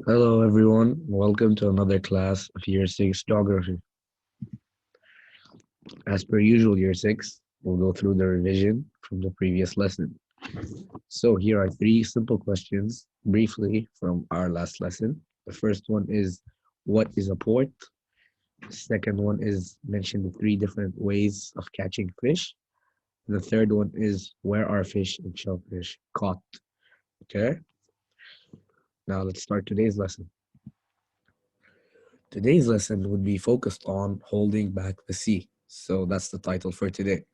Hello, everyone. Welcome to another class of Year 6 Geography. As per usual, Year 6, we'll go through the revision from the previous lesson. So, here are three simple questions, briefly, from our last lesson. The first one is, what is a port? The second one is, mention the three different ways of catching fish. The third one is, where are fish and shellfish caught? Okay, now let's start today's lesson. Today's lesson would be focused on holding back the sea. So that's the title for today.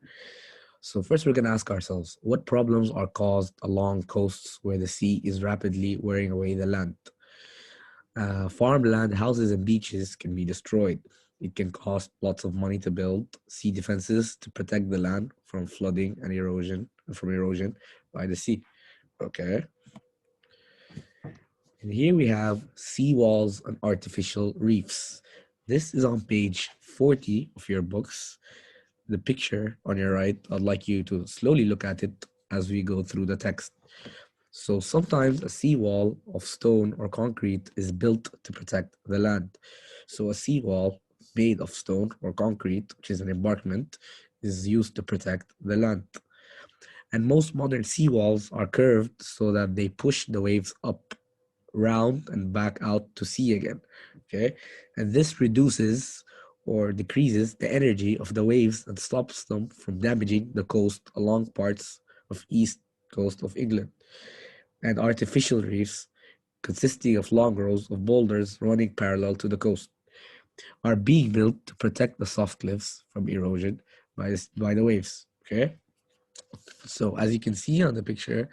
So first we're going to ask ourselves, what problems are caused along coasts where the sea is rapidly wearing away the land? Farmland, houses, and beaches can be destroyed. It can cost lots of money to build sea defenses to protect the land from flooding and erosion by the sea. Okay. And here we have seawalls and artificial reefs. This is on page 40 of your books. The picture on your right, I'd like you to slowly look at it as we go through the text. So sometimes a seawall of stone or concrete is built to protect the land. So a seawall made of stone or concrete, which is an embankment, is used to protect the land. And most modern seawalls are curved so that they push the waves up, round, and back out to sea again. Okay, and this reduces or decreases the energy of the waves and stops them from damaging the coast along parts of east coast of England. And artificial reefs, consisting of long rows of boulders running parallel to the coast, are being built to protect the soft cliffs from erosion by the waves. Okay, so as you can see on the picture,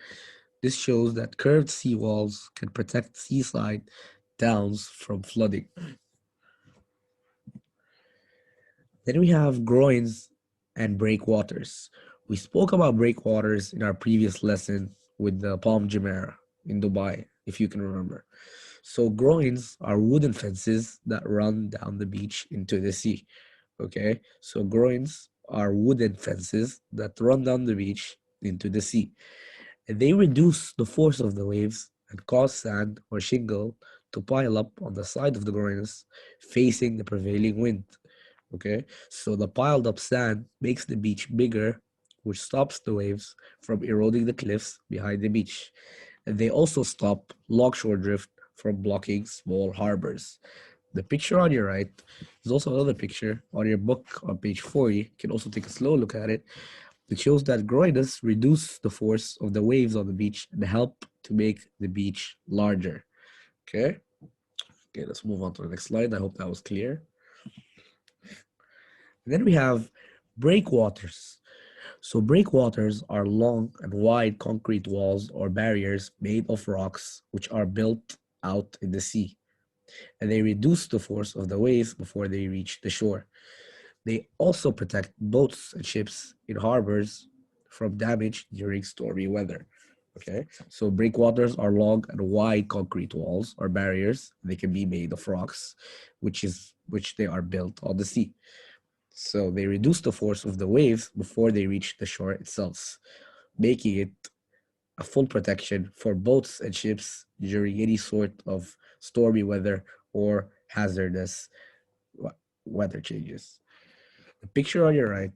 this shows that curved seawalls can protect seaside towns from flooding. Then we have groins and breakwaters. We spoke about breakwaters in our previous lesson with the Palm Jumeirah in Dubai, if you can remember. So groins are wooden fences that run down the beach into the sea. Okay, so groins are wooden fences that run down the beach into the sea. And they reduce the force of the waves and cause sand or shingle to pile up on the side of the groins facing the prevailing wind. Okay, so the piled up sand makes the beach bigger, which stops the waves from eroding the cliffs behind the beach. And they also stop longshore drift from blocking small harbors. The picture on your right is also another picture on your book on page 40. You can also take a slow look at it. It shows that groiners reduce the force of the waves on the beach and help to make the beach larger. Okay, okay, let's move on to the next slide. I hope that was clear. And then we have breakwaters. So breakwaters are long and wide concrete walls or barriers made of rocks which are built out in the sea, and they reduce the force of the waves before they reach the shore. They also protect boats and ships in harbors from damage during stormy weather. Okay, so breakwaters are long and wide concrete walls or barriers. They can be made of rocks, which they are built on the sea. So they reduce the force of the waves before they reach the shore itself, making it a full protection for boats and ships during any sort of stormy weather or hazardous weather changes. The picture on your right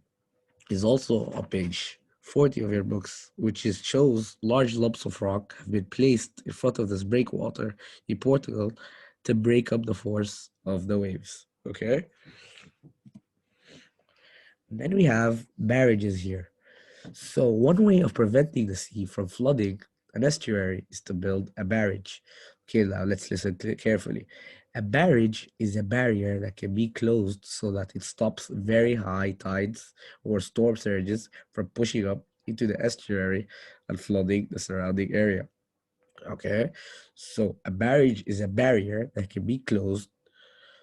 is also on page 40 of your books, which shows large lumps of rock have been placed in front of this breakwater in Portugal to break up the force of the waves. Okay? And then we have barrages here. So one way of preventing the sea from flooding an estuary is to build a barrage. Okay, now let's listen carefully. A barrage is a barrier that can be closed so that it stops very high tides or storm surges from pushing up into the estuary and flooding the surrounding area. Okay, so a barrage is a barrier that can be closed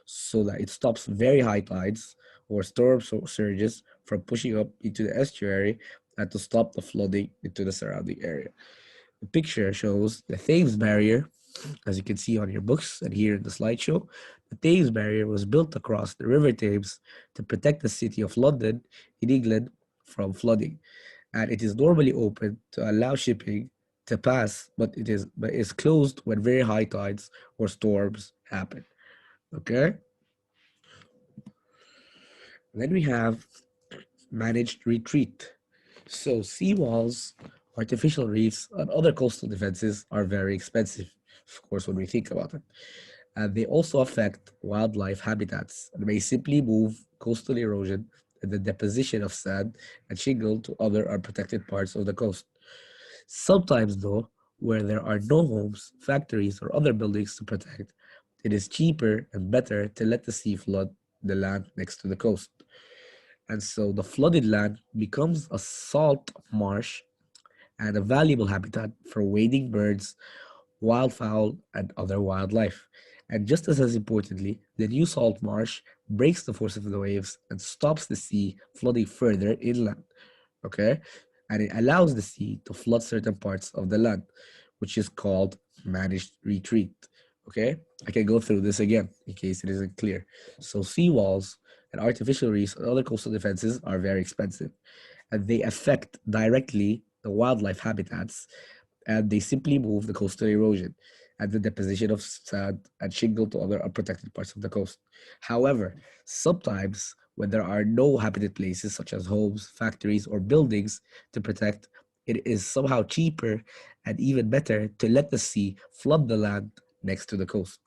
so that it stops very high tides or storm surges from pushing up into the estuary and to stop the flooding into the surrounding area. The picture shows the Thames Barrier, as you can see on your books and here in the slideshow. The Thames Barrier was built across the River Thames to protect the city of London in England from flooding, and it is normally open to allow shipping to pass, but is closed when very high tides or storms happen. Okay? Then we have managed retreat. So seawalls, artificial reefs, and other coastal defenses are very expensive, of course, when we think about it. And they also affect wildlife habitats and may simply move coastal erosion and the deposition of sand and shingle to other unprotected parts of the coast. Sometimes, though, where there are no homes, factories, or other buildings to protect, it is cheaper and better to let the sea flood the land next to the coast. And so the flooded land becomes a salt marsh and a valuable habitat for wading birds, wildfowl, and other wildlife. And just as importantly, the new salt marsh breaks the force of the waves and stops the sea flooding further inland. Okay? And it allows the sea to flood certain parts of the land, which is called managed retreat. Okay? I can go through this again in case it isn't clear. So, seawalls and artificial reefs and other coastal defenses are very expensive, and they affect directly the wildlife habitats, and they simply move the coastal erosion and the deposition of sand and shingle to other unprotected parts of the coast. However, sometimes when there are no habited places such as homes, factories, or buildings to protect, it is somehow cheaper and even better to let the sea flood the land next to the coast.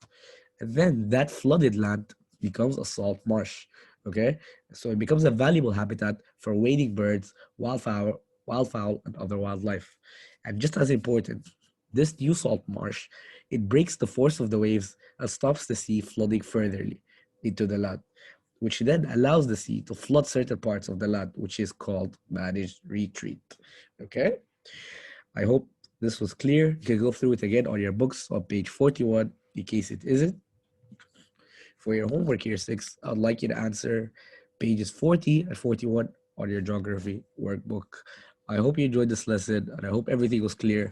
And then that flooded land becomes a salt marsh. Okay, so it becomes a valuable habitat for wading birds, wildfowl, and other wildlife. And just as important, this new salt marsh, it breaks the force of the waves and stops the sea flooding furtherly into the land, which then allows the sea to flood certain parts of the land, which is called managed retreat. Okay, I hope this was clear. You can go through it again on your books on page 41 in case it isn't. For your homework year 6, I'd like you to answer pages 40 and 41 on your geography workbook. I hope you enjoyed this lesson and I hope everything was clear.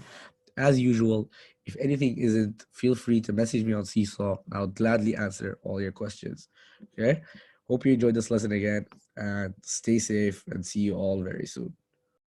As usual, if anything isn't, feel free to message me on Seesaw. I'll gladly answer all your questions. Okay? Hope you enjoyed this lesson again and stay safe and see you all very soon.